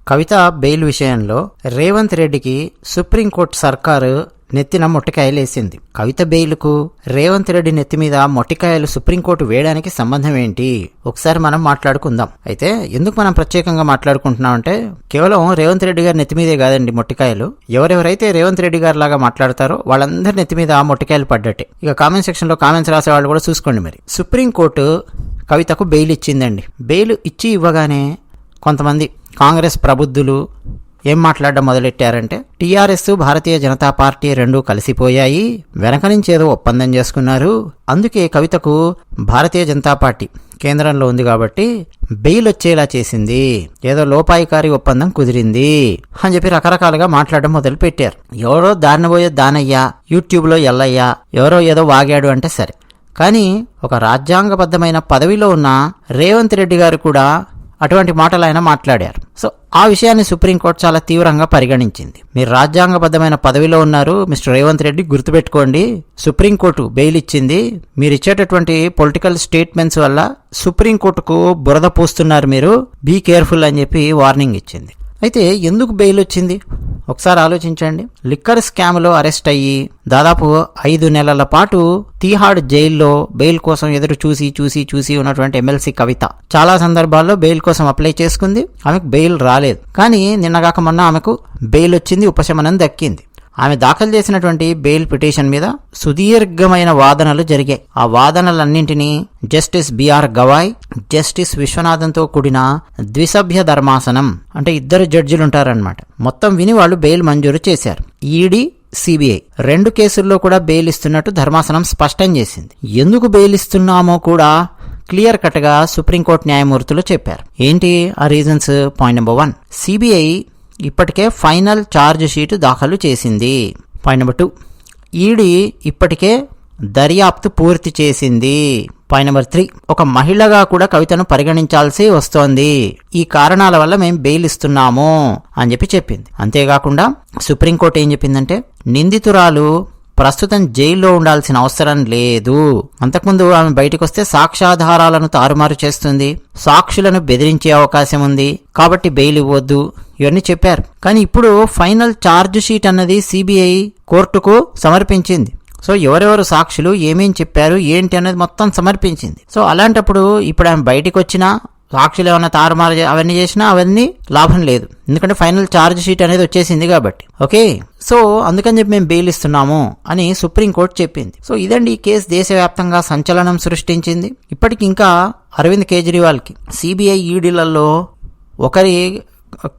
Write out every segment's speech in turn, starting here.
కవిత bail విషయంలో రేవంత్ రెడ్డికి supreme court సర్కారు నెత్తిన మొట్టికాయలేసింది. కవిత బెయిల్కు రేవంత్ రెడ్డి నెత్తి మీద మొట్టికాయలు సుప్రీంకోర్టు వేయడానికి సంబంధం ఏంటి ఒకసారి మనం మాట్లాడుకుందాం. అయితే ఎందుకు మనం ప్రత్యేకంగా మాట్లాడుకుంటున్నాం అంటే కేవలం రేవంత్ రెడ్డి గారి నెత్తి మీదే కాదండి మొట్టికాయలు. ఎవరెవరైతే రేవంత్ రెడ్డి గారి లాగా మాట్లాడతారో వాళ్ళందరి నెత్తి మీద మొట్టికాయలు పడ్డట్టే. ఇక కామెంట్ సెక్షన్ లో కామెంట్స్ రాసే వాళ్ళు కూడా చూసుకోండి. మరి సుప్రీంకోర్టు కవితకు బెయిల్ ఇచ్చిందండి. బెయిల్ ఇచ్చి ఇవ్వగానే కొంతమంది కాంగ్రెస్ ప్రబుద్ధులు ఏం మాట్లాడడం మొదలెట్టారంటే టీఆర్ఎస్ భారతీయ జనతా పార్టీ రెండూ కలిసిపోయాయి, వెనక నుంచి ఏదో ఒప్పందం చేసుకున్నారు, అందుకే కవితకు భారతీయ జనతా పార్టీ కేంద్రంలో ఉంది కాబట్టి బెయిల్ వచ్చేలా చేసింది, ఏదో లోపాయికారి ఒప్పందం కుదిరింది అని చెప్పి రకరకాలుగా మాట్లాడడం మొదలు పెట్టారు. ఎవరో దారినబోయే దానయ్య, యూట్యూబ్లో ఎల్లయ్య ఎవరో ఏదో వాగాడు అంటే సరే, కానీ ఒక రాజ్యాంగబద్ధమైన పదవిలో ఉన్న రేవంత్ రెడ్డి గారు కూడా అటువంటి మాటలు ఆయన మాట్లాడారు. సో ఆ విషయాన్ని సుప్రీంకోర్టు చాలా తీవ్రంగా పరిగణించింది. మీరు రాజ్యాంగబద్ధమైన పదవిలో ఉన్నారు మిస్టర్ రేవంత్ రెడ్డి, గుర్తుపెట్టుకోండి, సుప్రీంకోర్టు బెయిల్ ఇచ్చింది, మీరు ఇచ్చేటటువంటి పొలిటికల్ స్టేట్మెంట్స్ వల్ల సుప్రీంకోర్టుకు బురద పూస్తున్నారు, మీరు బీ కేర్ఫుల్ అని చెప్పి వార్నింగ్ ఇచ్చింది. అయితే ఎందుకు బెయిల్ వచ్చింది ఒకసారి ఆలోచించండి. లిక్కర్ స్కామ్లో అరెస్ట్ అయ్యి దాదాపు 5 నెలల పాటు తీహాడ్ జైల్లో బెయిల్ కోసం ఎదురు చూసి ఉన్నటువంటి ఎమ్మెల్సీ కవిత చాలా సందర్భాల్లో బెయిల్ కోసం అప్లై చేసుకుంది. ఆమెకు బెయిల్ రాలేదు, కానీ నిన్నగాక మొన్న ఆమెకు బెయిల్ వచ్చింది, ఉపశమనం దక్కింది. ఆమె దాఖలు చేసినటువంటి బెయిల్ పిటిషన్ మీద సుదీర్ఘమైన వాదనలు జరిగాయి. ఆ వాదనలన్నింటినీ జస్టిస్ బిఆర్ గవాయ్, జస్టిస్ విశ్వనాథన్తో కూడిన ద్విసభ్య ధర్మాసనం, అంటే 2 జడ్జిలు ఉంటారన్నమాట, మొత్తం విని వాళ్ళు బెయిల్ మంజూరు చేశారు. ఈడీ, సిబిఐ 2 కేసుల్లో కూడా బెయిల్ ఇస్తున్నట్టు ధర్మాసనం స్పష్టం చేసింది. ఎందుకు బెయిల్ ఇస్తున్నామో కూడా క్లియర్ కట్ గా సుప్రీంకోర్టు న్యాయమూర్తులు చెప్పారు. ఏంటి ఆ రీజన్స్? పాయింట్ నెంబర్ 1, సిబిఐ ఇప్పటికే ఫైనల్ ఛార్జ్ షీట్ దాఖలు చేసింది. పాయింట్ నెంబర్ 2, ఈడీ ఇప్పటికే దర్యాప్తు పూర్తి చేసింది. పాయింట్ నెంబర్ 3, ఒక మహిళగా కూడా కవితను పరిగణించాల్సి వస్తోంది, ఈ కారణాల వల్ల మేము బెయిల్ ఇస్తున్నాము అని చెప్పి చెప్పింది. అంతేకాకుండా సుప్రీంకోర్టు ఏం చెప్పిందంటే నిందితురాలు ప్రస్తుతం జైల్లో ఉండాల్సిన అవసరం లేదు, అంతకుముందు ఆమె బయటకు వస్తే సాక్ష్యాధారాలను తారుమారు చేస్తుంది, సాక్షులను బెదిరించే అవకాశం ఉంది, కాబట్టి బెయిల్ ఇవ్వద్దు, ఇవన్నీ చెప్పారు. కానీ ఇప్పుడు ఫైనల్ ఛార్జ్ షీట్ అన్నది సిబిఐ కోర్టుకు సమర్పించింది. సో ఎవరెవరు సాక్షులు ఏమేం చెప్పారు ఏంటి అనేది మొత్తం సమర్పించింది. సో అలాంటప్పుడు ఇప్పుడు ఆమె బయటకు వచ్చినా సాక్షులు ఏమైనా తారుమారు అవన్నీ చేసినా అవన్నీ లాభం లేదు, ఎందుకంటే ఫైనల్ ఛార్జ్ షీట్ అనేది వచ్చేసింది కాబట్టి. ఓకే, సో అందుకని చెప్పి మేము బెయిల్ ఇస్తున్నాము అని సుప్రీంకోర్టు చెప్పింది. సో ఇదండి ఈ కేసు దేశవ్యాప్తంగా సంచలనం సృష్టించింది. ఇప్పటికి ఇంకా అరవింద్ కేజ్రీవాల్కి సిబిఐ ఈడీలలో ఒకరి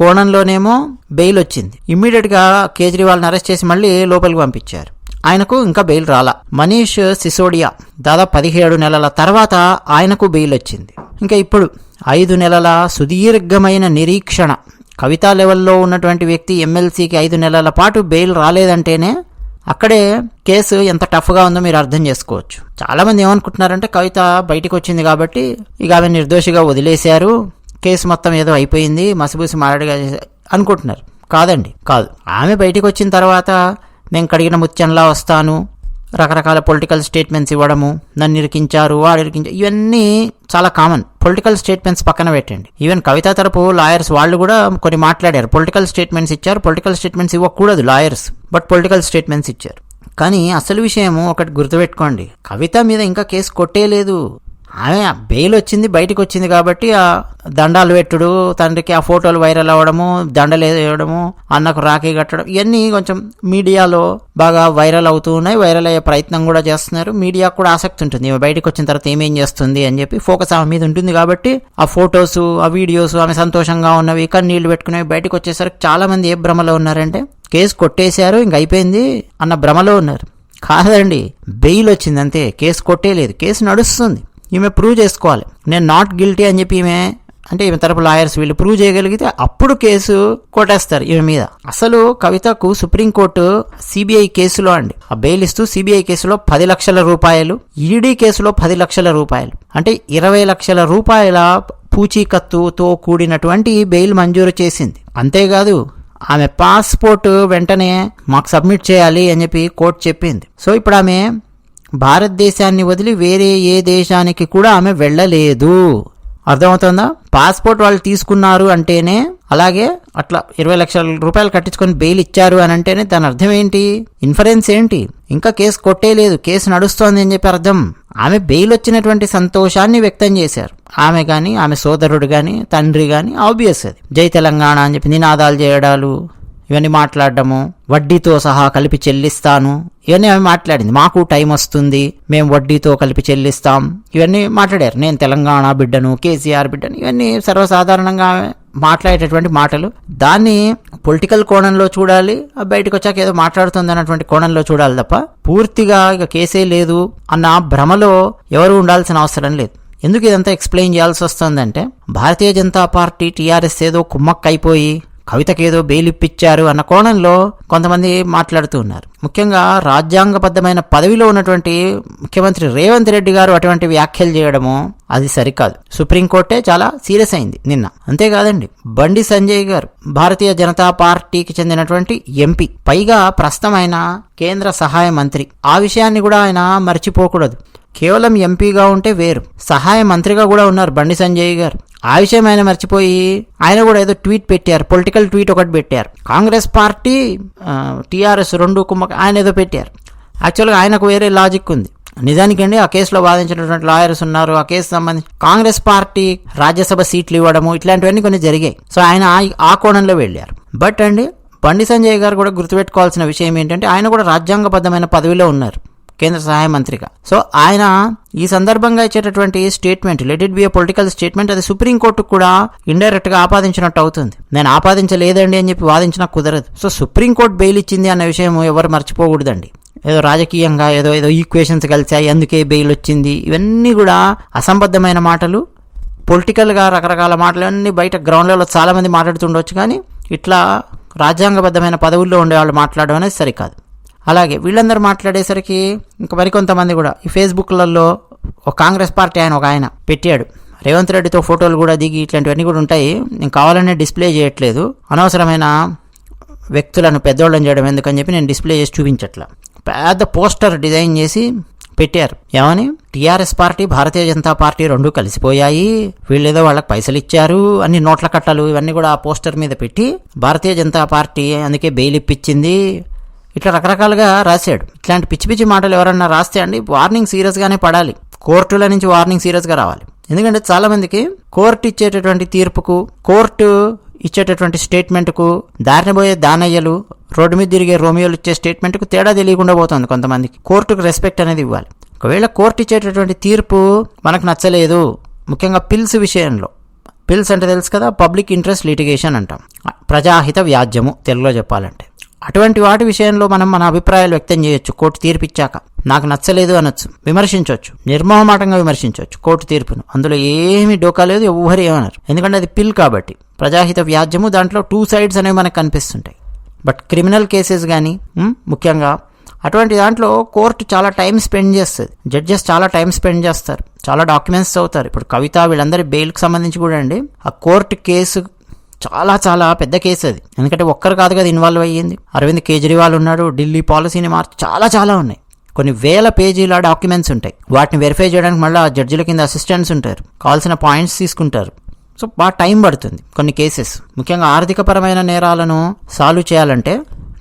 కోణంలోనేమో బెయిల్ వచ్చింది. ఇమ్మీడియట్ గా కేజ్రీవాల్ని అరెస్ట్ చేసి మళ్ళీ లోపలికి పంపించారు. ఆయనకు ఇంకా బెయిల్ రాలా. మనీష్ సిసోడియా దాదాపు 17 నెలల తర్వాత ఆయనకు బెయిల్ వచ్చింది. ఇంకా ఇప్పుడు 5 నెలల సుదీర్ఘమైన నిరీక్షణ, కవితా లెవెల్లో ఉన్నటువంటి వ్యక్తి ఎమ్మెల్సీకి 5 నెలల పాటు బెయిల్ రాలేదంటేనే అక్కడే కేసు ఎంత టఫ్గా ఉందో మీరు అర్థం చేసుకోవచ్చు. చాలా మంది ఏమనుకుంటున్నారంటే కవిత బయటకు వచ్చింది కాబట్టి ఇక ఆమె నిర్దోషిగా వదిలేశారు, కేసు మొత్తం ఏదో అయిపోయింది, మసిబూసి మారడిగా అనుకుంటున్నారు. కాదండి, కాదు. ఆమె బయటకు వచ్చిన తర్వాత నేను కడిగిన ముత్యంలా వస్తాను, రకరకాల పొలిటికల్ స్టేట్మెంట్స్ ఇవ్వడము, నన్ను ఇరికించారు వాడు ఇరికించారు, ఇవన్నీ చాలా కామన్. పొలిటికల్ స్టేట్మెంట్స్ పక్కన పెట్టండి, ఈవెన్ కవిత తరపు లాయర్స్ వాళ్ళు కూడా కొన్ని మాట్లాడారు, పొలిటికల్ స్టేట్మెంట్స్ ఇచ్చారు, పొలిటికల్ స్టేట్మెంట్స్ ఇవ్వకూడదు లాయర్స్, బట్ పొలిటికల్ స్టేట్మెంట్స్ ఇచ్చారు. కానీ అసలు విషయము ఒకటి గుర్తుపెట్టుకోండి, కవిత మీద ఇంకా కేసు కొట్టేయలేదు. ఆమె బెయిల్ వచ్చింది, బయటకు వచ్చింది కాబట్టి ఆ దండాలు పెట్టుడు, తండ్రికి ఆ ఫోటోలు వైరల్ అవ్వడము, దండలు వేయడము, అన్నకు రాఖీ కట్టడం, ఇవన్నీ కొంచెం మీడియాలో బాగా వైరల్ అవుతూ ఉన్నాయి. వైరల్ అయ్యే ప్రయత్నం కూడా చేస్తున్నారు. మీడియాకు కూడా ఆసక్తి ఉంటుంది, ఆమె బయటకు వచ్చిన తర్వాత ఏమేం చేస్తుంది అని చెప్పి ఫోకస్ ఆమె మీద ఉంటుంది. కాబట్టి ఆ ఫొటోస్, ఆ వీడియోస్, ఆమె సంతోషంగా ఉన్నవి, కన్నీళ్లు పెట్టుకునేవి బయటకు వచ్చేసరికి చాలా మంది ఏ భ్రమలో ఉన్నారంటే కేసు కొట్టేశారు ఇంక అయిపోయింది అన్న భ్రమలో ఉన్నారు. కాదండి, బెయిల్ వచ్చింది అంతే, కేసు కొట్టేయలేదు, కేసు నడుస్తుంది. ఈమె ప్రూవ్ చేసుకోవాలి నేను నాట్ గిల్టీ అని చెప్పి ఈమె తరపు లాయర్స్ వీళ్ళు ప్రూవ్ చేయగలిగితే అప్పుడు కేసు కొట్టేస్తారు ఈమె మీద. అసలు కవితకు సుప్రీంకోర్టు సిబిఐ కేసులో ఆ బెయిల్ ఇస్తూ సిబిఐ కేసులో 10 లక్షల రూపాయలు, ఈడీ కేసులో 10 లక్షల రూపాయలు, అంటే 20 లక్షల రూపాయల పూచీకత్తుతో కూడినటువంటి బెయిల్ మంజూరు చేసింది. అంతేకాదు ఆమె పాస్పోర్ట్ వెంటనే మాకు సబ్మిట్ చేయాలి అని చెప్పి కోర్టు చెప్పింది. సో ఇప్పుడు ఆమె భారతదేశాన్ని వదిలి వేరే ఏ దేశానికి కూడా ఆమె వెళ్ళలేదు. అర్థమవుతుందా? పాస్పోర్ట్ వాళ్ళు తీసుకున్నారు అంటేనే, అలాగే అట్లా 20 లక్షల రూపాయలు కట్టించుకొని బెయిల్ ఇచ్చారు అని అంటేనే దాని అర్థం ఏంటి? ఇన్ఫరెన్స్ ఏంటి? ఇంకా కేసు కొట్టేలేదు, కేసు నడుస్తోంది అని చెప్పి అర్థం. ఆమె బెయిల్ వచ్చినటువంటి సంతోషాన్ని వ్యక్తం చేశారు. ఆమె కానీ, ఆమె సోదరుడు కానీ, తండ్రి కానీ. ఆబ్వియస్ అది. జై తెలంగాణ అని చెప్పి నినాదాలు చేయడాలు, ఇవన్నీ మాట్లాడడము, వడ్డీతో సహా కలిపి చెల్లిస్తాను, ఇవన్నీ ఆమె మాట్లాడింది. మాకు టైం వస్తుంది, మేము వడ్డీతో కలిపి చెల్లిస్తాం, ఇవన్నీ మాట్లాడారు. నేను తెలంగాణ బిడ్డను, కేసీఆర్ బిడ్డను, ఇవన్నీ సర్వసాధారణంగా మాట్లాడేటటువంటి మాటలు. దాన్ని పొలిటికల్ కోణంలో చూడాలి, బయటకు వచ్చాక ఏదో మాట్లాడుతుంది అన్నటువంటి కోణంలో చూడాలి తప్ప పూర్తిగా ఇక కేసే లేదు అన్న భ్రమలో ఎవరు ఉండాల్సిన అవసరం లేదు. ఎందుకు ఇదంతా ఎక్స్ప్లెయిన్ చేయాల్సి వస్తుందంటే, భారతీయ జనతా పార్టీ టీఆర్ఎస్ ఏదో కుమ్మక్కైపోయి కవితకేదో బెయిల్ ఇప్పించారు అన్న కోణంలో కొంతమంది మాట్లాడుతూ ఉన్నారు. ముఖ్యంగా రాజ్యాంగబద్ధమైన పదవిలో ఉన్నటువంటి ముఖ్యమంత్రి రేవంత్ రెడ్డి గారు అటువంటి వ్యాఖ్యలు చేయడము అది సరికాదు. సుప్రీంకోర్టే చాలా సీరియస్ అయింది నిన్న. అంతేకాదండి, బండి సంజయ్ గారు భారతీయ జనతా పార్టీకి చెందినటువంటి ఎంపీ, పైగా ప్రస్తుతం ఆయన కేంద్ర సహాయ మంత్రి. ఆ విషయాన్ని కూడా ఆయన మర్చిపోకూడదు. కేవలం ఎంపీగా ఉంటే వేరు, సహాయ మంత్రిగా కూడా ఉన్నారు బండి సంజయ్ గారు. ఆ విషయం ఆయన మర్చిపోయి ఆయన కూడా ఏదో ట్వీట్ పెట్టారు, పొలిటికల్ ట్వీట్ ఒకటి పెట్టారు. కాంగ్రెస్ పార్టీ టీఆర్ఎస్ రెండు ఆయన ఏదో పెట్టారు. యాక్చువల్గా ఆయనకు వేరే లాజిక్ ఉంది. నిజానికండి ఆ కేసులో వాదించినటువంటి లాయర్స్ ఉన్నారు. ఆ కేసు సంబంధించి కాంగ్రెస్ పార్టీ రాజ్యసభ సీట్లు ఇవ్వడము ఇట్లాంటివన్నీ కొన్ని జరిగాయి. సో ఆయన ఆ కోణంలో వెళ్ళారు. బట్ అండి, బండి సంజయ్ గారు కూడా గుర్తుపెట్టుకోవాల్సిన విషయం ఏంటంటే, ఆయన కూడా రాజ్యాంగబద్ధమైన పదవిలో ఉన్నారు, కేంద్ర సహాయ మంత్రిగా. సో ఆయన ఈ సందర్భంగా ఇచ్చేటటువంటి statement, let it be A political statement, అది సుప్రీంకోర్టుకు కూడా ఇండైరెక్ట్ గా ఆపాదించినట్టు అవుతుంది. నేను ఆపాదించలేదండి అని చెప్పి వాదించినా కుదరదు. సో సుప్రీంకోర్టు బెయిల్ ఇచ్చింది అన్న విషయం ఎవరు మర్చిపోకూడదండి. ఏదో రాజకీయంగా ఏదో ఈక్వేషన్స్ కలిసాయి అందుకే బెయిల్ వచ్చింది, ఇవన్నీ కూడా అసంబద్ధమైన మాటలు. పొలిటికల్ గా రకరకాల మాటలు అన్నీ బయట గ్రౌండ్లలో చాలా మంది మాట్లాడుతుండొచ్చు, కానీ ఇట్లా రాజ్యాంగబద్ధమైన పదవుల్లో ఉండే వాళ్ళు మాట్లాడడం అనేది సరికాదు. అలాగే వీళ్ళందరూ మాట్లాడేసరికి ఇంకా మరికొంతమంది కూడా ఈ ఫేస్బుక్లలో ఒక కాంగ్రెస్ పార్టీ ఒక ఆయన పెట్టాడు, రేవంత్ రెడ్డితో ఫోటోలు కూడా దిగి ఇట్లాంటివన్నీ కూడా ఉంటాయి. నేను కావాలనే డిస్ప్లే చేయట్లేదు, అనవసరమైన వ్యక్తులను పెద్దోళ్ళని చేయడం ఎందుకని చెప్పి నేను డిస్ప్లే చేసి చూపించట్లా. పెద్ద పోస్టర్ డిజైన్ చేసి పెట్టారు. ఏమని? టీఆర్ఎస్ పార్టీ, భారతీయ జనతా పార్టీ రెండు కలిసిపోయాయి, వీళ్ళేదో వాళ్ళకి పైసలు ఇచ్చారు, అన్ని నోట్ల కట్టలు ఇవన్నీ కూడా ఆ పోస్టర్ మీద పెట్టి భారతీయ జనతా పార్టీ అందుకే బెయిల్ ఇప్పించింది, ఇట్లా రకరకాలుగా రాశాడు. ఇట్లాంటి పిచ్చి పిచ్చి మాటలు ఎవరన్నా రాస్తే అండి వార్నింగ్ సీరియస్గానే పడాలి. కోర్టుల నుంచి వార్నింగ్ సీరియస్గా రావాలి. ఎందుకంటే చాలా మందికి కోర్టు ఇచ్చేటటువంటి తీర్పుకు, కోర్టు ఇచ్చేటటువంటి స్టేట్మెంట్కు, దారిన పోయే దానయ్యలు, రోడ్డు మీద తిరిగే రోమియోలు ఇచ్చే స్టేట్మెంట్కు తేడా తెలియకుండా పోతుంది కొంతమందికి. కోర్టుకు రెస్పెక్ట్ అనేది ఇవ్వాలి. ఒకవేళ కోర్టు ఇచ్చేటటువంటి తీర్పు మనకు నచ్చలేదు, ముఖ్యంగా పిల్స్ విషయంలో, పిల్స్ అంటే తెలుసు కదా, పబ్లిక్ ఇంట్రెస్ట్ లిటిగేషన్ అంటాం, ప్రజాహిత వ్యాజ్యము తెలుగులో చెప్పాలంటే. అటువంటి వాటి విషయంలో మనం మన అభిప్రాయాలు వ్యక్తం చేయొచ్చు. కోర్టు తీర్పు ఇచ్చాక నాకు నచ్చలేదు అనొచ్చు, విమర్శించవచ్చు, నిర్మోహమాటంగా విమర్శించవచ్చు కోర్టు తీర్పును. అందులో ఏమీ డోకా లేదు, ఎవ్వరు ఏమన్నారు. ఎందుకంటే అది పిల్ కాబట్టి, ప్రజాహిత వ్యాజ్యము, దాంట్లో 2 sides అనేవి మనకు కనిపిస్తుంటాయి. బట్ క్రిమినల్ కేసెస్ కానీ ముఖ్యంగా అటువంటి దాంట్లో కోర్టు చాలా టైం స్పెండ్ చేస్తుంది, జడ్జెస్ చాలా టైం స్పెండ్ చేస్తారు, చాలా డాక్యుమెంట్స్ చదువుతారు. ఇప్పుడు కవిత వీళ్ళందరి బెయిల్కి సంబంధించి కూడా అండి ఆ కోర్టు కేసు చాలా చాలా పెద్ద కేసు అది. ఎందుకంటే ఒక్కరు కాదు కదా ఇన్వాల్వ్ అయ్యింది. అరవింద్ కేజ్రీవాల్ ఉన్నాడు, ఢిల్లీ పాలసీని మార్చి చాలా ఉన్నాయి. కొన్ని వేల పేజీల డాక్యుమెంట్స్ ఉంటాయి. వాటిని వెరిఫై చేయడానికి మళ్ళీ జడ్జిల కింద అసిస్టెంట్స్ ఉంటారు, కావాల్సిన పాయింట్స్ తీసుకుంటారు. సో బాగా టైం పడుతుంది. కొన్ని కేసెస్ ముఖ్యంగా ఆర్థికపరమైన నేరాలను సాల్వ్ చేయాలంటే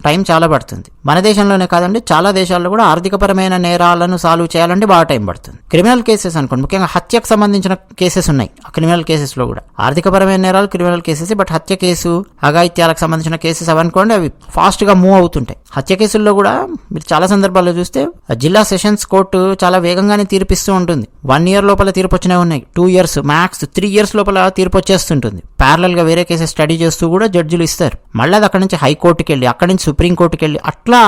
టైం చాలా పడుతుంది. మన దేశంలోనే కాదండి, చాలా దేశాల్లో కూడా ఆర్థికపరమైన నేరాలను సాల్వ్ చేయాలంటే బాగా టైం పడుతుంది. క్రిమినల్ కేసెస్ అనుకోండి, ముఖ్యంగా హత్యకు సంబంధించిన కేసెస్ ఉన్నాయి. ఆ క్రిమినల్ కేసెస్లో కూడా ఆర్థికపరమైన నేరాలు క్రిమినల్ కేసెస్, బట్ హత్య కేసు, అఘాయిత్యాలకు సంబంధించిన కేసెస్ అవనుకోండి, అవి ఫాస్ట్గా మూవ్ అవుతుంటాయి. హత్య కేసుల్లో కూడా మీరు చాలా సందర్భాల్లో చూస్తే జిల్లా సెషన్స్ కోర్టు చాలా వేగంగానే తీర్పిస్తూ ఉంటుంది. 1 year లోపల తీర్పు వచ్చినవి ఉన్నాయి, 2 years మ్యాక్స్ 3 years లోపల తీర్పు వచ్చేస్తుంటుంది. ప్యారలల్ గా వేరే కేసెస్ స్టడీ చేస్తూ కూడా జడ్జిలు ఇస్తారు. మళ్ళీ అది అక్కడి నుంచి హైకోర్టుకి వెళ్ళి, అక్కడి నుంచి సుప్రీంకోర్టుకి వెళ్ళి అట్లా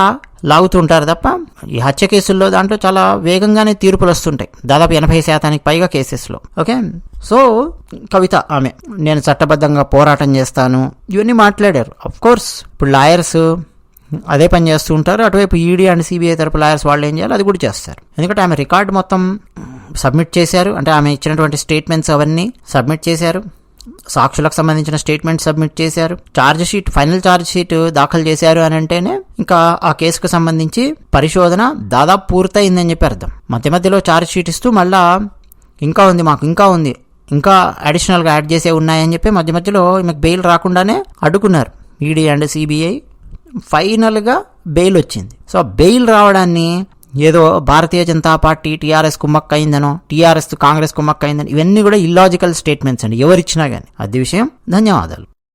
లాగుతుంటారు తప్ప ఈ హత్య కేసుల్లో దాంట్లో చాలా వేగంగానే తీర్పులు వస్తుంటాయి, దాదాపు 80% పైగా కేసెస్లో. ఓకే, సో కవిత ఆమె నేను చట్టబద్ధంగా పోరాటం చేస్తాను ఇవన్నీ మాట్లాడారు. అఫ్ కోర్స్ ఇప్పుడు లాయర్స్ అదే పని చేస్తూ ఉంటారు. అటువైపు ఈడీ అండ్ సిబిఐ తరపు లాయర్స్ వాళ్ళు ఏం చేయాలి అది కూడా చేస్తారు. ఎందుకంటే ఆమె రికార్డు మొత్తం సబ్మిట్ చేశారు, అంటే ఆమె ఇచ్చినటువంటి స్టేట్మెంట్స్ అవన్నీ సబ్మిట్ చేశారు, సాక్షులకు సంబంధించిన స్టేట్మెంట్ సబ్మిట్ చేశారు, ఫైనల్ ఛార్జ్ షీట్ దాఖలు చేశారు అని అంటేనే ఇంకా ఆ కేసుకు సంబంధించి పరిశోధన దాదాపు పూర్తయిందని చెప్పి అర్థం. మధ్య మధ్యలో ఛార్జ్ షీట్ ఇస్తూ మళ్ళా ఇంకా ఉంది, మాకు ఇంకా ఉంది, ఇంకా అడిషనల్గా యాడ్ చేసే ఉన్నాయని చెప్పి మధ్య మధ్యలో ఈమెకు బెయిల్ రాకుండానే అడ్డుకున్నారు ఈడీ అండ్ సిబిఐ. ఫైనల్గా బెయిల్ వచ్చింది. సో బెయిల్ రావడాన్ని ఏదో భారతీయ జనతా పార్టీ టీఆర్ఎస్ కుమ్మక్క అయిందనో, టీఆర్ఎస్ కాంగ్రెస్ కుమ్మక్క అయిందని, ఇవన్నీ కూడా ఇల్లాజికల్ స్టేట్మెంట్స్ అండి ఎవరిచ్చినా కానీ. అది విషయం. ధన్యవాదాలు.